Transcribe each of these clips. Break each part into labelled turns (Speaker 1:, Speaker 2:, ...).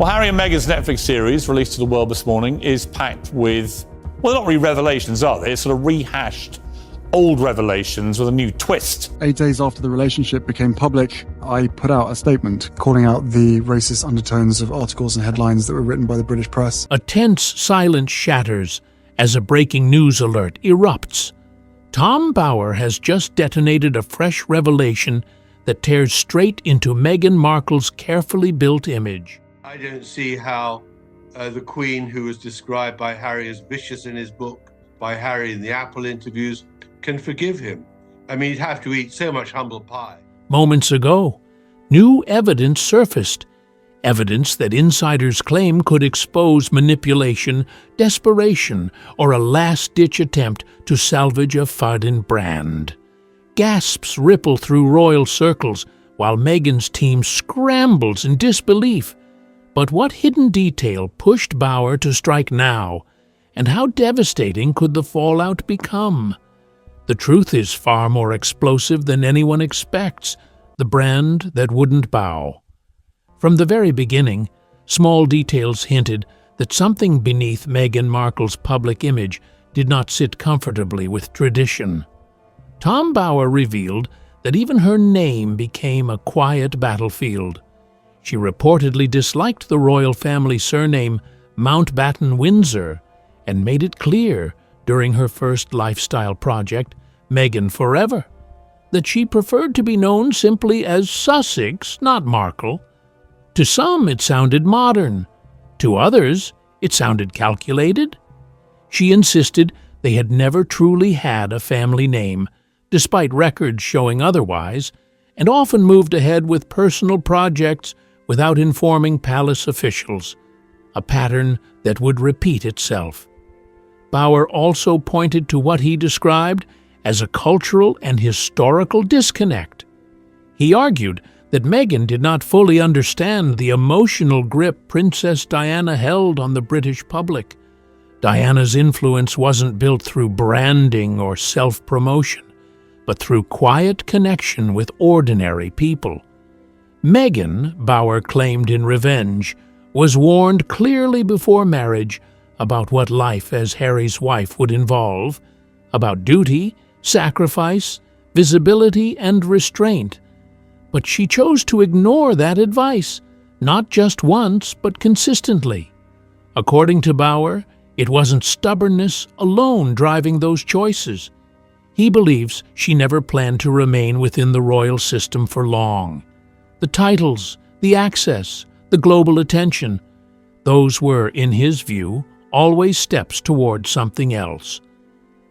Speaker 1: Well, Harry and Meghan's Netflix series, released to the world this morning, is packed with, well, not really revelations, are they? It's sort of rehashed old revelations with a new twist.
Speaker 2: 8 days after the relationship became public, I put out a statement calling out the racist undertones of articles and headlines that were written by the British press.
Speaker 3: A tense silence shatters as a breaking news alert erupts. Tom Bower has just detonated a fresh revelation that tears straight into Meghan Markle's carefully built image.
Speaker 4: I don't see how the Queen, who was described by Harry as vicious in his book, by Harry in the Apple interviews, can forgive him. I mean, he'd have to eat so much humble pie.
Speaker 3: Moments ago, new evidence surfaced. Evidence that insiders claim could expose manipulation, desperation, or a last-ditch attempt to salvage a fading brand. Gasps ripple through royal circles while Meghan's team scrambles in disbelief. But what hidden detail pushed Bower to strike now, and how devastating could the fallout become? The truth is far more explosive than anyone expects, the brand that wouldn't bow. From the very beginning, small details hinted that something beneath Meghan Markle's public image did not sit comfortably with tradition. Tom Bower revealed that even her name became a quiet battlefield. She reportedly disliked the royal family surname Mountbatten-Windsor and made it clear during her first lifestyle project, Meghan Forever, that she preferred to be known simply as Sussex, not Markle. To some, it sounded modern. To others, it sounded calculated. She insisted they had never truly had a family name, despite records showing otherwise, and often moved ahead with personal projects without informing palace officials, a pattern that would repeat itself. Bower also pointed to what he described as a cultural and historical disconnect. He argued that Meghan did not fully understand the emotional grip Princess Diana held on the British public. Diana's influence wasn't built through branding or self-promotion, but through quiet connection with ordinary people. Meghan, Bower claimed in revenge, was warned clearly before marriage about what life as Harry's wife would involve, about duty, sacrifice, visibility, and restraint. But she chose to ignore that advice, not just once, but consistently. According to Bower, it wasn't stubbornness alone driving those choices. He believes she never planned to remain within the royal system for long. The titles, the access, the global attention, those were, in his view, always steps toward something else.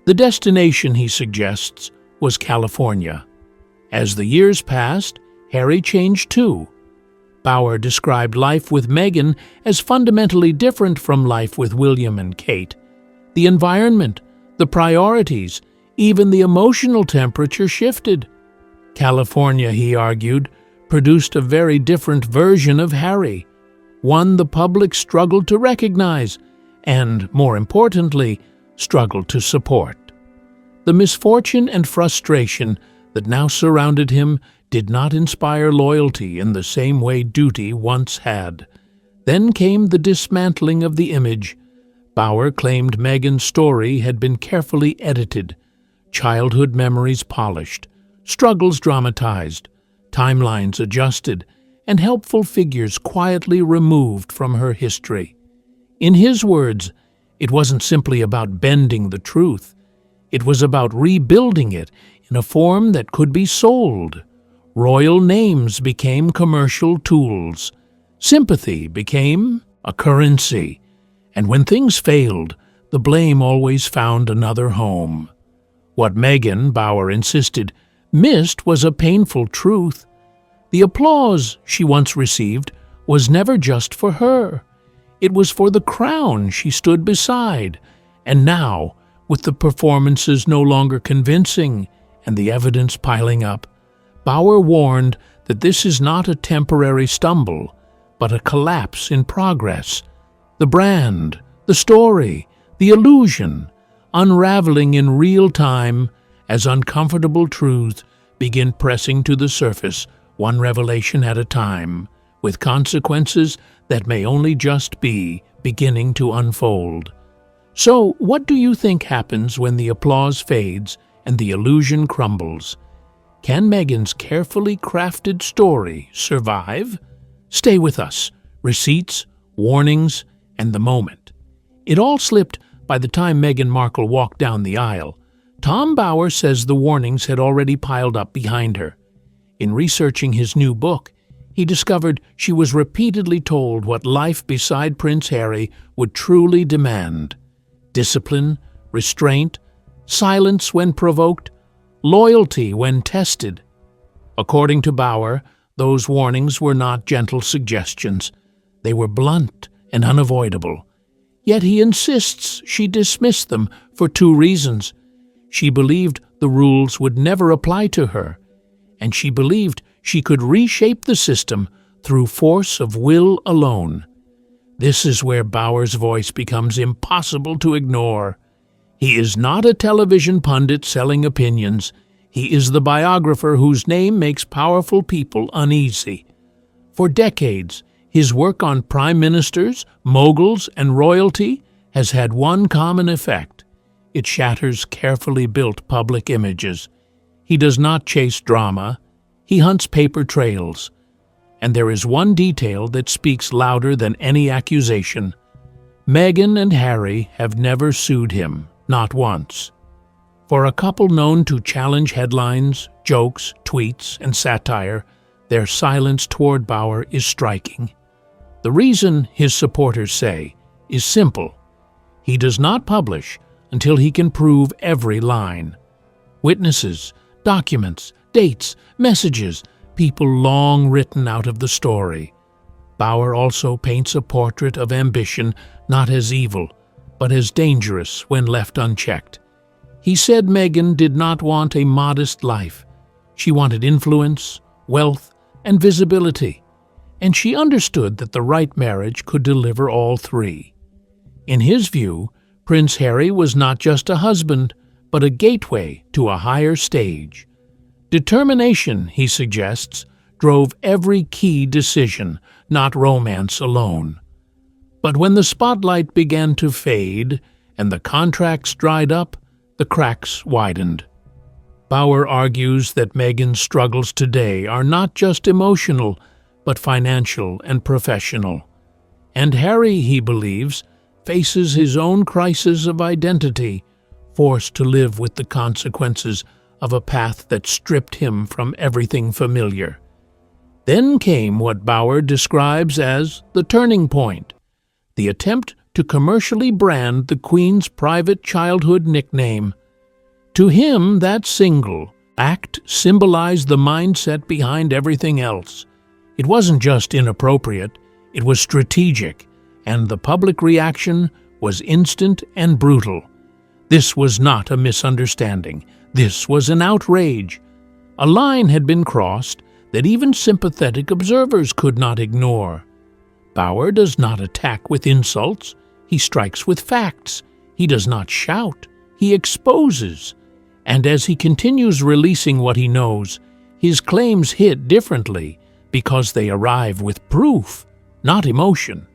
Speaker 3: The destination, he suggests, was California. As the years passed, Harry changed too. Bower described life with Meghan as fundamentally different from life with William and Kate. The environment, the priorities, even the emotional temperature shifted. California, he argued, produced a very different version of Harry, one the public struggled to recognize and, more importantly, struggled to support. The misfortune and frustration that now surrounded him did not inspire loyalty in the same way duty once had. Then came the dismantling of the image. Bower claimed Meghan's story had been carefully edited, childhood memories polished, struggles dramatized, timelines adjusted, and helpful figures quietly removed from her history. In his words, it wasn't simply about bending the truth. It was about rebuilding it in a form that could be sold. Royal names became commercial tools. Sympathy became a currency. And when things failed, the blame always found another home. What Meghan, Bower insisted, missed was a painful truth. The applause she once received was never just for her. It was for the crown she stood beside. And now, with the performances no longer convincing and the evidence piling up, Bower warned that this is not a temporary stumble, but a collapse in progress. The brand, the story, the illusion, unraveling in real time as uncomfortable truths begin pressing to the surface, one revelation at a time, with consequences that may only just be beginning to unfold. So, what do you think happens when the applause fades and the illusion crumbles? Can Meghan's carefully crafted story survive? Stay with us. Receipts, warnings, and the moment. It all slipped by the time Meghan Markle walked down the aisle. Tom Bauer says the warnings had already piled up behind her. In researching his new book, he discovered she was repeatedly told what life beside Prince Harry would truly demand: discipline, restraint, silence when provoked, loyalty when tested. According to Bauer, those warnings were not gentle suggestions. They were blunt and unavoidable. Yet he insists she dismissed them for two reasons. She believed the rules would never apply to her, and she believed she could reshape the system through force of will alone. This is where Bauer's voice becomes impossible to ignore. He is not a television pundit selling opinions. He is the biographer whose name makes powerful people uneasy. For decades, his work on prime ministers, moguls, and royalty has had one common effect. It shatters carefully built public images. He does not chase drama. He hunts paper trails. And there is one detail that speaks louder than any accusation. Meghan and Harry have never sued him, not once. For a couple known to challenge headlines, jokes, tweets, and satire, their silence toward Bauer is striking. The reason, his supporters say, is simple. He does not publish until he can prove every line. Witnesses, documents, dates, messages, people long written out of the story. Bauer also paints a portrait of ambition not as evil, but as dangerous when left unchecked. He said Meghan did not want a modest life. She wanted influence, wealth, and visibility, and she understood that the right marriage could deliver all three. In his view, Prince Harry was not just a husband, but a gateway to a higher stage. Determination, he suggests, drove every key decision, not romance alone. But when the spotlight began to fade and the contracts dried up, the cracks widened. Bauer argues that Meghan's struggles today are not just emotional, but financial and professional. And Harry, he believes, faces his own crisis of identity, forced to live with the consequences of a path that stripped him from everything familiar. Then came what Bauer describes as the turning point, the attempt to commercially brand the Queen's private childhood nickname. To him, that single act symbolized the mindset behind everything else. It wasn't just inappropriate, it was strategic, and the public reaction was instant and brutal. This was not a misunderstanding. This was an outrage. A line had been crossed that even sympathetic observers could not ignore. Bauer does not attack with insults. He strikes with facts. He does not shout. He exposes. And as he continues releasing what he knows, his claims hit differently because they arrive with proof, not emotion.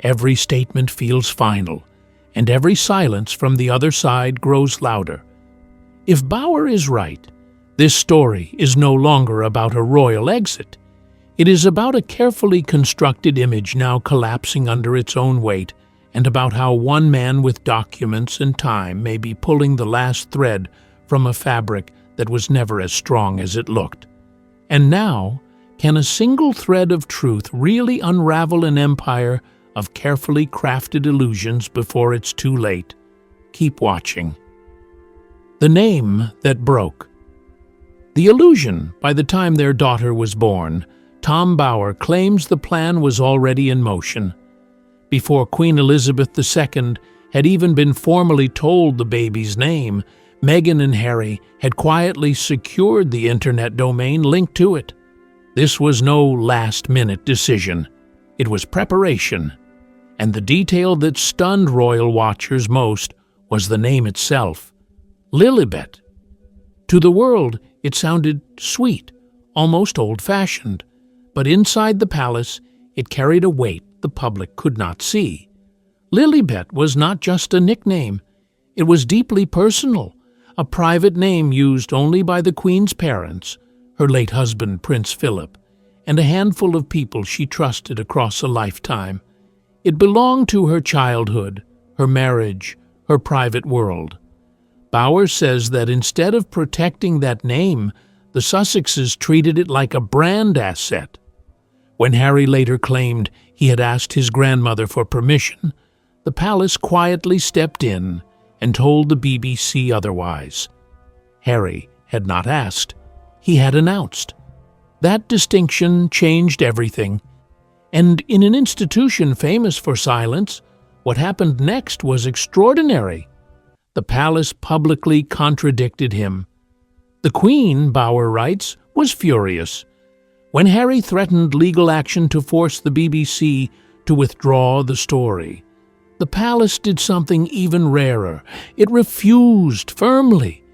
Speaker 3: Every statement feels final, and every silence from the other side grows louder. If Bauer is right, this story is no longer about a royal exit. It is about a carefully constructed image now collapsing under its own weight, and about how one man with documents and time may be pulling the last thread from a fabric that was never as strong as it looked. And now, can a single thread of truth really unravel an empire of carefully crafted illusions before it's too late? Keep watching. The name that broke. The illusion, by the time their daughter was born, Tom Bauer claims the plan was already in motion. Before Queen Elizabeth II had even been formally told the baby's name, Meghan and Harry had quietly secured the internet domain linked to it. This was no last-minute decision. It was preparation. And the detail that stunned royal watchers most was the name itself, Lilibet. To the world, it sounded sweet, almost old-fashioned, but inside the palace, it carried a weight the public could not see. Lilibet was not just a nickname. It was deeply personal, a private name used only by the Queen's parents, her late husband Prince Philip, and a handful of people she trusted across a lifetime. It belonged to her childhood, her marriage, her private world. Bowers says that instead of protecting that name, the Sussexes treated it like a brand asset. When Harry later claimed he had asked his grandmother for permission, the palace quietly stepped in and told the BBC otherwise. Harry had not asked, he had announced. That distinction changed everything, and in an institution famous for silence, what happened next was extraordinary. The palace publicly contradicted him. The Queen, Bower writes, was furious. When Harry threatened legal action to force the BBC to withdraw the story, the palace did something even rarer. It refused firmly.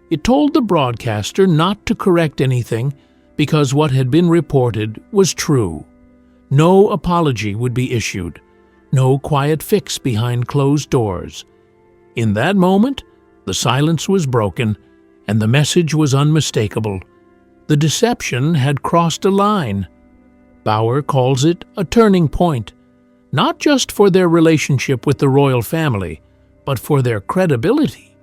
Speaker 3: It told the broadcaster not to correct anything because what had been reported was true. No apology would be issued, no quiet fix behind closed doors. In that moment, the silence was broken, and the message was unmistakable. The deception had crossed a line. Bower calls it a turning point, not just for their relationship with the royal family, but for their credibility.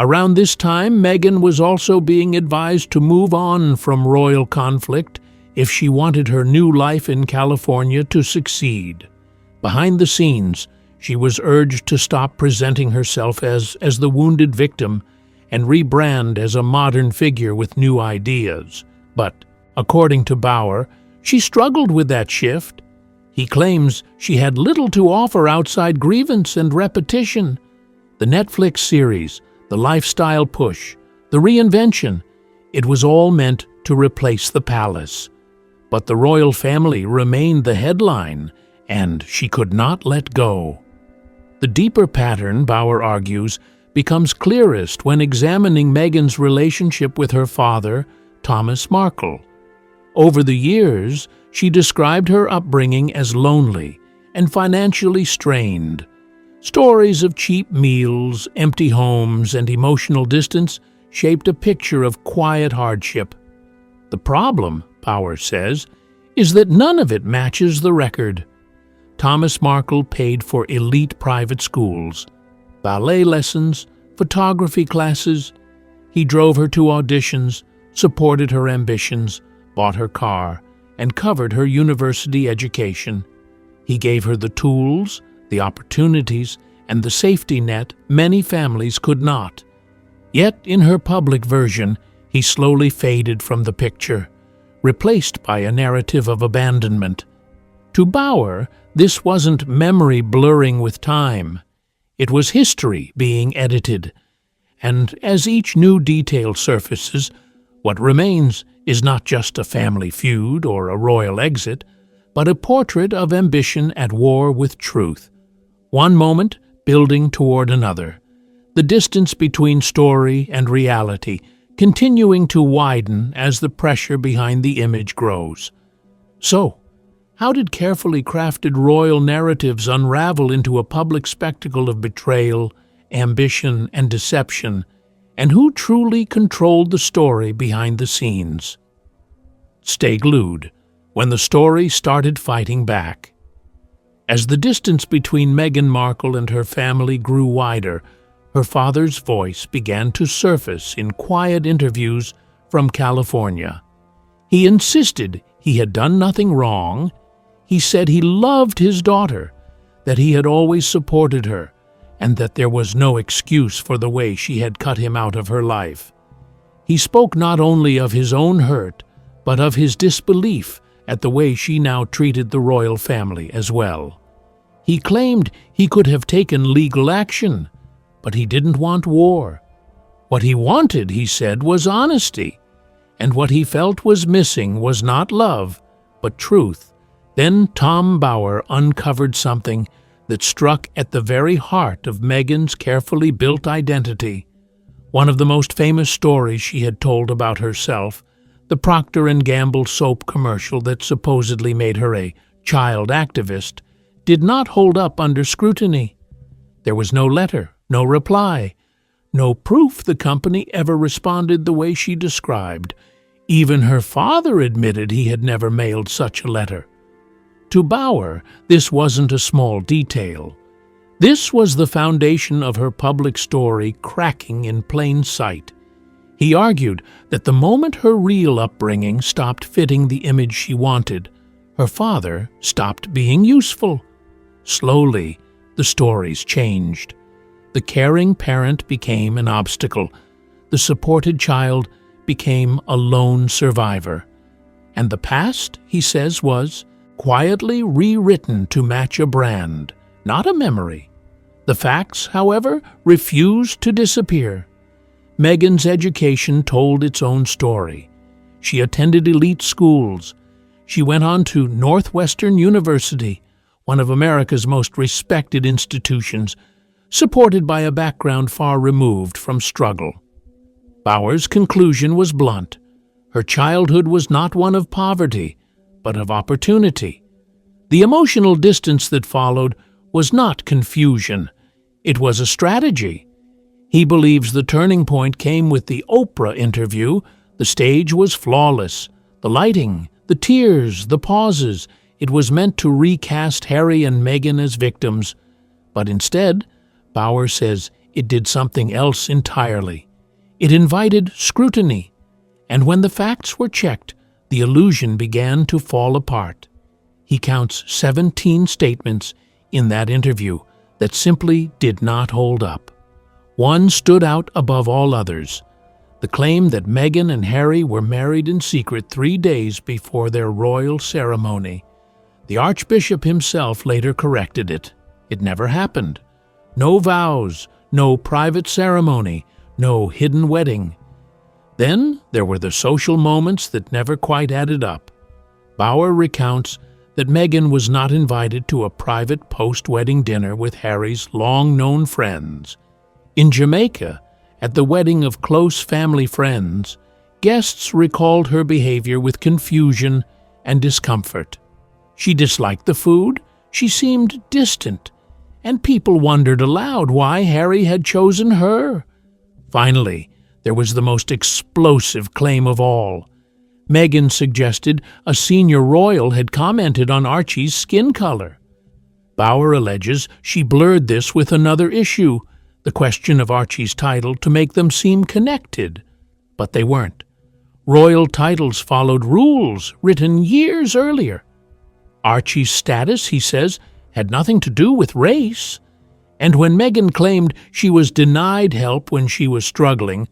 Speaker 3: Around this time, Meghan was also being advised to move on from royal conflict if she wanted her new life in California to succeed. Behind the scenes, she was urged to stop presenting herself as the wounded victim and rebrand as a modern figure with new ideas. But, according to Bower, she struggled with that shift. He claims she had little to offer outside grievance and repetition. The Netflix series, the lifestyle push, the reinvention, it was all meant to replace the palace. But the royal family remained the headline, and she could not let go. The deeper pattern, Bower argues, becomes clearest when examining Meghan's relationship with her father, Thomas Markle. Over the years, she described her upbringing as lonely and financially strained. Stories of cheap meals, empty homes, and emotional distance shaped a picture of quiet hardship. The problem, Bower says, is that none of it matches the record. Thomas Markle paid for elite private schools, ballet lessons, photography classes. He drove her to auditions, supported her ambitions, bought her car, and covered her university education. He gave her the tools, the opportunities, and the safety net many families could not. Yet in her public version, he slowly faded from the picture, replaced by a narrative of abandonment. To Bower, this wasn't memory blurring with time. It was history being edited. And as each new detail surfaces, what remains is not just a family feud or a royal exit, but a portrait of ambition at war with truth. One moment building toward another, the distance between story and reality continuing to widen as the pressure behind the image grows. So, how did carefully crafted royal narratives unravel into a public spectacle of betrayal, ambition, and deception, and who truly controlled the story behind the scenes? Stay glued when the story started fighting back. As the distance between Meghan Markle and her family grew wider, her father's voice began to surface in quiet interviews from California. He insisted he had done nothing wrong. He said he loved his daughter, that he had always supported her, and that there was no excuse for the way she had cut him out of her life. He spoke not only of his own hurt, but of his disbelief at the way she now treated the royal family as well. He claimed he could have taken legal action, but he didn't want war. What he wanted, he said, was honesty, and what he felt was missing was not love, but truth. Then Tom Bower uncovered something that struck at the very heart of Meghan's carefully built identity. One of the most famous stories she had told about herself, the Procter & Gamble soap commercial that supposedly made her a child activist, did not hold up under scrutiny. There was no letter, no reply, no proof the company ever responded the way she described. Even her father admitted he had never mailed such a letter. To Bauer, this wasn't a small detail. This was the foundation of her public story cracking in plain sight. He argued that the moment her real upbringing stopped fitting the image she wanted, her father stopped being useful. Slowly, the stories changed. The caring parent became an obstacle. The supported child became a lone survivor. And the past, he says, was quietly rewritten to match a brand, not a memory. The facts, however, refused to disappear. Meghan's education told its own story. She attended elite schools. She went on to Northwestern University, one of America's most respected institutions, supported by a background far removed from struggle. Bauer's conclusion was blunt. Her childhood was not one of poverty, but of opportunity. The emotional distance that followed was not confusion. It was a strategy. He believes the turning point came with the Oprah interview. The stage was flawless. The lighting, the tears, the pauses. It was meant to recast Harry and Meghan as victims. But instead, Bauer says it did something else entirely. It invited scrutiny. And when the facts were checked, the illusion began to fall apart. He counts 17 statements in that interview that simply did not hold up. One stood out above all others: the claim that Meghan and Harry were married in secret 3 days before their royal ceremony. The Archbishop himself later corrected it. It never happened. No vows, no private ceremony, no hidden wedding. Then there were the social moments that never quite added up. Bauer recounts that Meghan was not invited to a private post-wedding dinner with Harry's long-known friends. In Jamaica, at the wedding of close family friends, guests recalled her behavior with confusion and discomfort. She disliked the food, she seemed distant, and people wondered aloud why Harry had chosen her. Finally, there was the most explosive claim of all. Meghan suggested a senior royal had commented on Archie's skin color. Bauer alleges she blurred this with another issue, the question of Archie's title, to make them seem connected. But they weren't. Royal titles followed rules written years earlier. Archie's status, he says, had nothing to do with race. And when Meghan claimed she was denied help when she was struggling,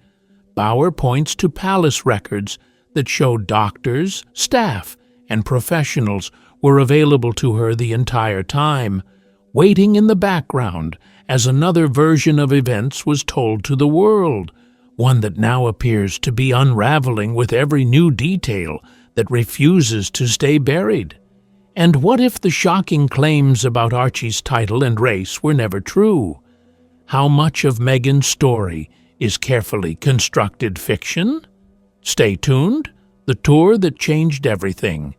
Speaker 3: Bauer points to palace records that show doctors, staff, and professionals were available to her the entire time, waiting in the background as another version of events was told to the world, one that now appears to be unraveling with every new detail that refuses to stay buried. And what if the shocking claims about Archie's title and race were never true? How much of Meghan's story is carefully constructed fiction? Stay tuned, the tour that changed everything.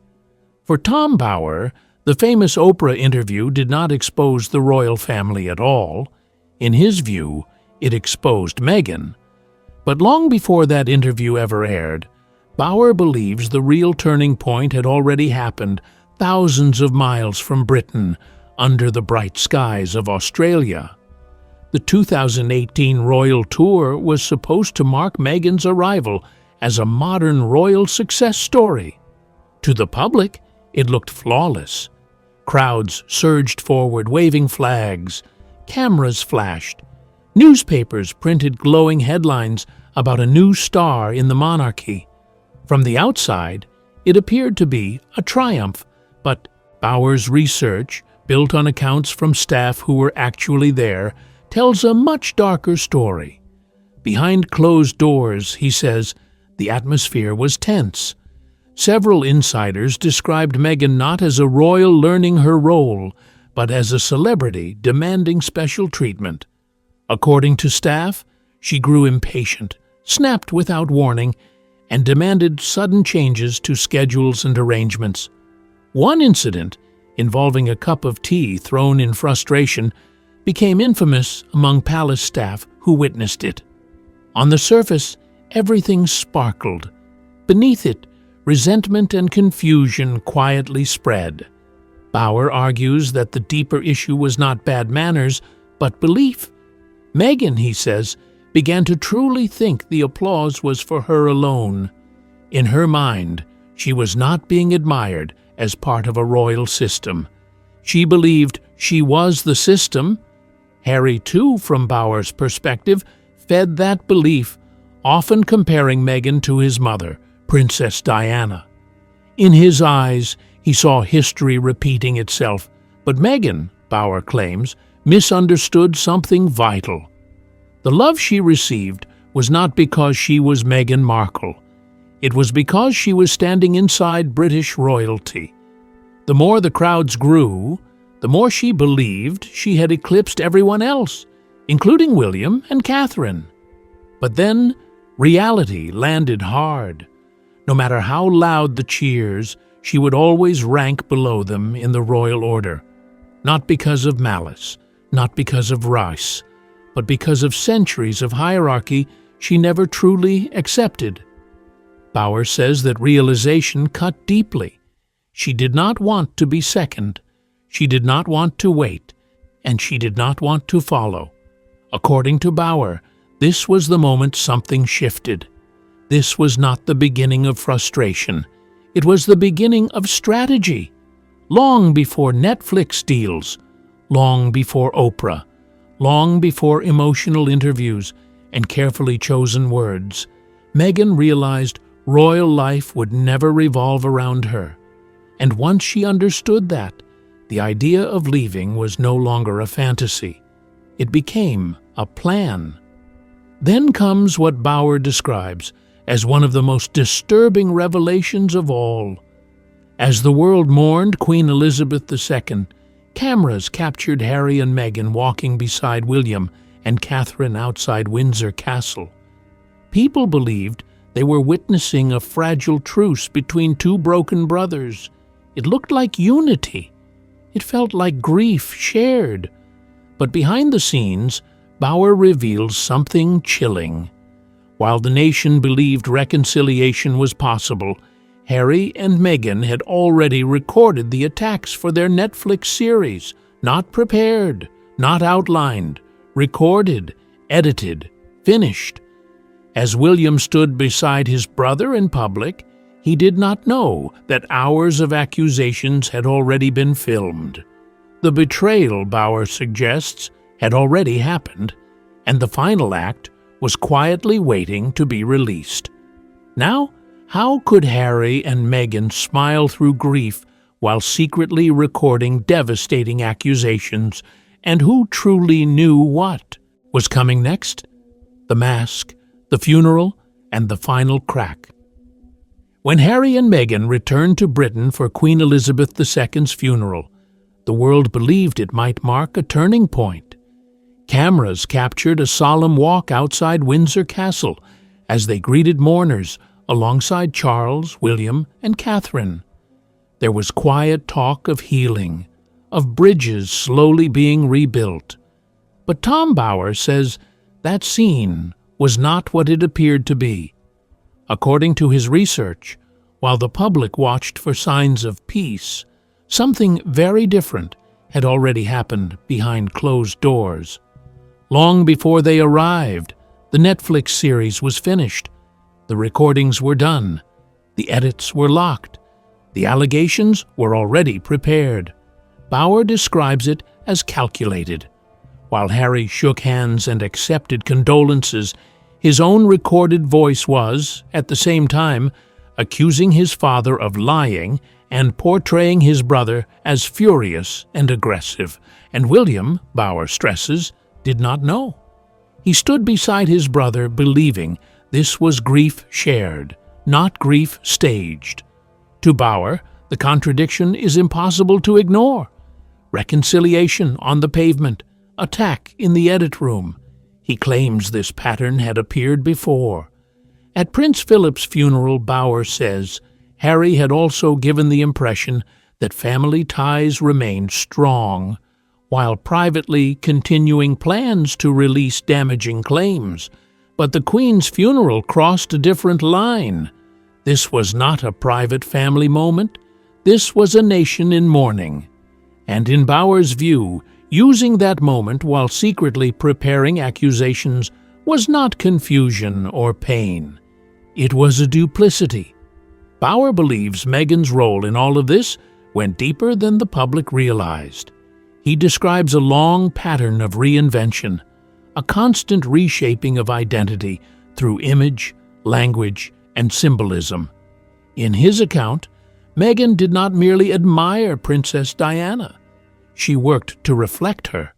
Speaker 3: For Tom Bauer, the famous Oprah interview did not expose the royal family at all. In his view, it exposed Meghan. But long before that interview ever aired, Bauer believes the real turning point had already happened thousands of miles from Britain, under the bright skies of Australia. The 2018 royal tour was supposed to mark Meghan's arrival as a modern royal success story. To the public, it looked flawless. Crowds surged forward, waving flags. Cameras flashed. Newspapers printed glowing headlines about a new star in the monarchy. From the outside, it appeared to be a triumph, but Bauer's research, built on accounts from staff who were actually there, tells a much darker story. Behind closed doors, he says, the atmosphere was tense. Several insiders described Meghan not as a royal learning her role, but as a celebrity demanding special treatment. According to staff, she grew impatient, snapped without warning, and demanded sudden changes to schedules and arrangements. One incident involving a cup of tea thrown in frustration, became infamous among palace staff who witnessed it. On the surface, everything sparkled. Beneath it, resentment and confusion quietly spread. Bauer argues that the deeper issue was not bad manners, but belief. Meghan, he says, began to truly think the applause was for her alone. In her mind, she was not being admired as part of a royal system. She believed she was the system. Harry, too, from Bauer's perspective, fed that belief, often comparing Meghan to his mother, Princess Diana. In his eyes, he saw history repeating itself, but Meghan, Bauer claims, misunderstood something vital. The love she received was not because she was Meghan Markle. It was because she was standing inside British royalty. The more the crowds grew, the more she believed she had eclipsed everyone else, including William and Catherine. But then reality landed hard. No matter how loud the cheers, she would always rank below them in the royal order, not because of malice, not because of vice, but because of centuries of hierarchy she never truly accepted. Bauer says that realization cut deeply. She did not want to be second. She did not want to wait, and she did not want to follow. According to Bauer, this was the moment something shifted. This was not the beginning of frustration. It was the beginning of strategy. Long before Netflix deals, long before Oprah, long before emotional interviews and carefully chosen words, Meghan realized royal life would never revolve around her. And once she understood that, the idea of leaving was no longer a fantasy. It became a plan. Then comes what Bauer describes as one of the most disturbing revelations of all. As the world mourned Queen Elizabeth II, cameras captured Harry and Meghan walking beside William and Catherine outside Windsor Castle. People believed they were witnessing a fragile truce between two broken brothers. It looked like unity. It felt like grief shared. But behind the scenes, Bauer reveals something chilling. While the nation believed reconciliation was possible, Harry and Meghan had already recorded the attacks for their Netflix series, not prepared, not outlined, recorded, edited, finished. As William stood beside his brother in public, he did not know that hours of accusations had already been filmed. The betrayal, Bauer suggests, had already happened, and the final act was quietly waiting to be released. Now, how could Harry and Meghan smile through grief while secretly recording devastating accusations, and who truly knew what was coming next? The mask, the funeral, and the final crack. When Harry and Meghan returned to Britain for Queen Elizabeth II's funeral, the world believed it might mark a turning point. Cameras captured a solemn walk outside Windsor Castle as they greeted mourners alongside Charles, William, and Catherine. There was quiet talk of healing, of bridges slowly being rebuilt. But Tom Bauer says that scene was not what it appeared to be. According to his research, while the public watched for signs of peace, something very different had already happened behind closed doors. Long before they arrived, the Netflix series was finished. The recordings were done. The edits were locked. The allegations were already prepared. Bauer describes it as calculated. While Harry shook hands and accepted condolences, his own recorded voice was, at the same time, accusing his father of lying and portraying his brother as furious and aggressive. And William, Bauer stresses, did not know. He stood beside his brother believing this was grief shared, not grief staged. To Bauer, the contradiction is impossible to ignore. Reconciliation on the pavement, attack in the edit room. He claims this pattern had appeared before. At Prince Philip's funeral, Bauer says, Harry had also given the impression that family ties remained strong, while privately continuing plans to release damaging claims. But the Queen's funeral crossed a different line. This was not a private family moment. This was a nation in mourning. And in Bauer's view, using that moment while secretly preparing accusations was not confusion or pain. It was a duplicity. Bauer believes Meghan's role in all of this went deeper than the public realized. He describes a long pattern of reinvention, a constant reshaping of identity through image, language, and symbolism. In his account, Meghan did not merely admire Princess Diana. She worked to reflect her.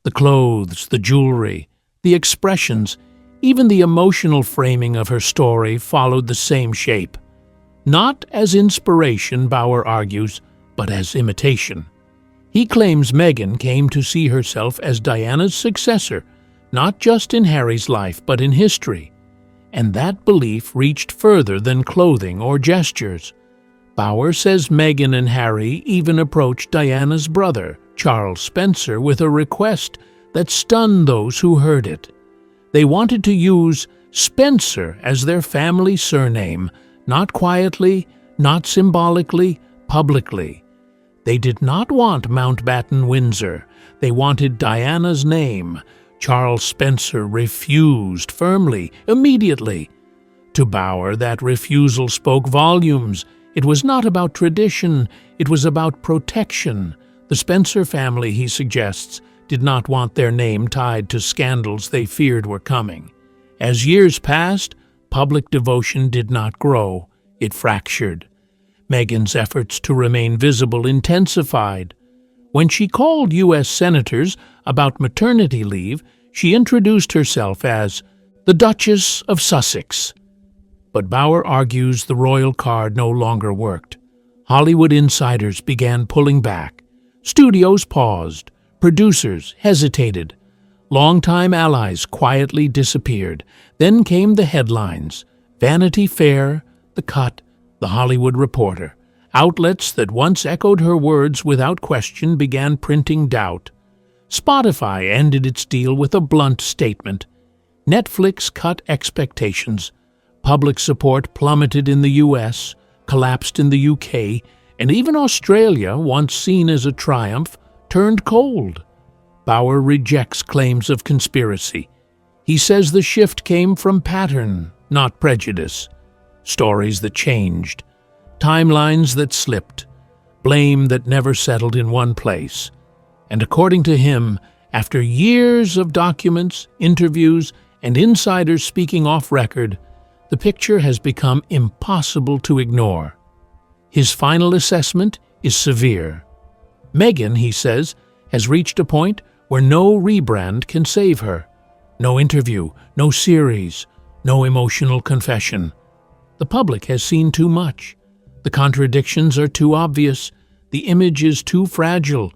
Speaker 3: The clothes, the jewelry, the expressions, even the emotional framing of her story followed the same shape. Not as inspiration, Bauer argues, but as imitation. He claims Meghan came to see herself as Diana's successor, not just in Harry's life, but in history. And that belief reached further than clothing or gestures. Bauer says Meghan and Harry even approached Diana's brother, Charles Spencer, with a request that stunned those who heard it. They wanted to use Spencer as their family surname, not quietly, not symbolically, publicly. They did not want Mountbatten Windsor. They wanted Diana's name. Charles Spencer refused firmly, immediately. To Bauer, that refusal spoke volumes. It was not about tradition, it was about protection. The Spencer family, he suggests, did not want their name tied to scandals they feared were coming. As years passed, public devotion did not grow, it fractured. Meghan's efforts to remain visible intensified. When she called U.S. senators about maternity leave, she introduced herself as the Duchess of Sussex. But Bauer argues the royal card no longer worked. Hollywood insiders began pulling back. Studios paused. Producers hesitated. Longtime allies quietly disappeared. Then came the headlines: Vanity Fair, The Cut, The Hollywood Reporter. Outlets that once echoed her words without question began printing doubt. Spotify ended its deal with a blunt statement. Netflix cut expectations. Public support plummeted in the U.S., collapsed in the U.K., and even Australia, once seen as a triumph, turned cold. Bauer rejects claims of conspiracy. He says the shift came from pattern, not prejudice. Stories that changed, timelines that slipped, blame that never settled in one place. And according to him, after years of documents, interviews, and insiders speaking off record, the picture has become impossible to ignore. His final assessment is severe. Meghan, he says, has reached a point where no rebrand can save her. No interview, no series, no emotional confession. The public has seen too much. The contradictions are too obvious. The image is too fragile.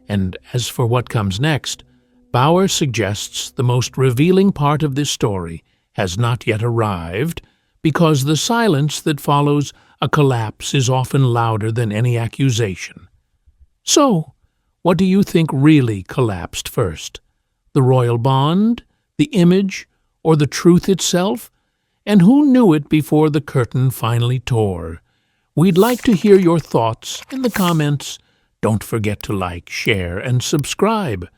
Speaker 3: And as for what comes next, Bauer suggests the most revealing part of this story has not yet arrived, because the silence that follows a collapse is often louder than any accusation. So, what do you think really collapsed first? The royal bond, the image, or the truth itself? And who knew it before the curtain finally tore? We'd like to hear your thoughts in the comments. Don't forget to like, share, and subscribe.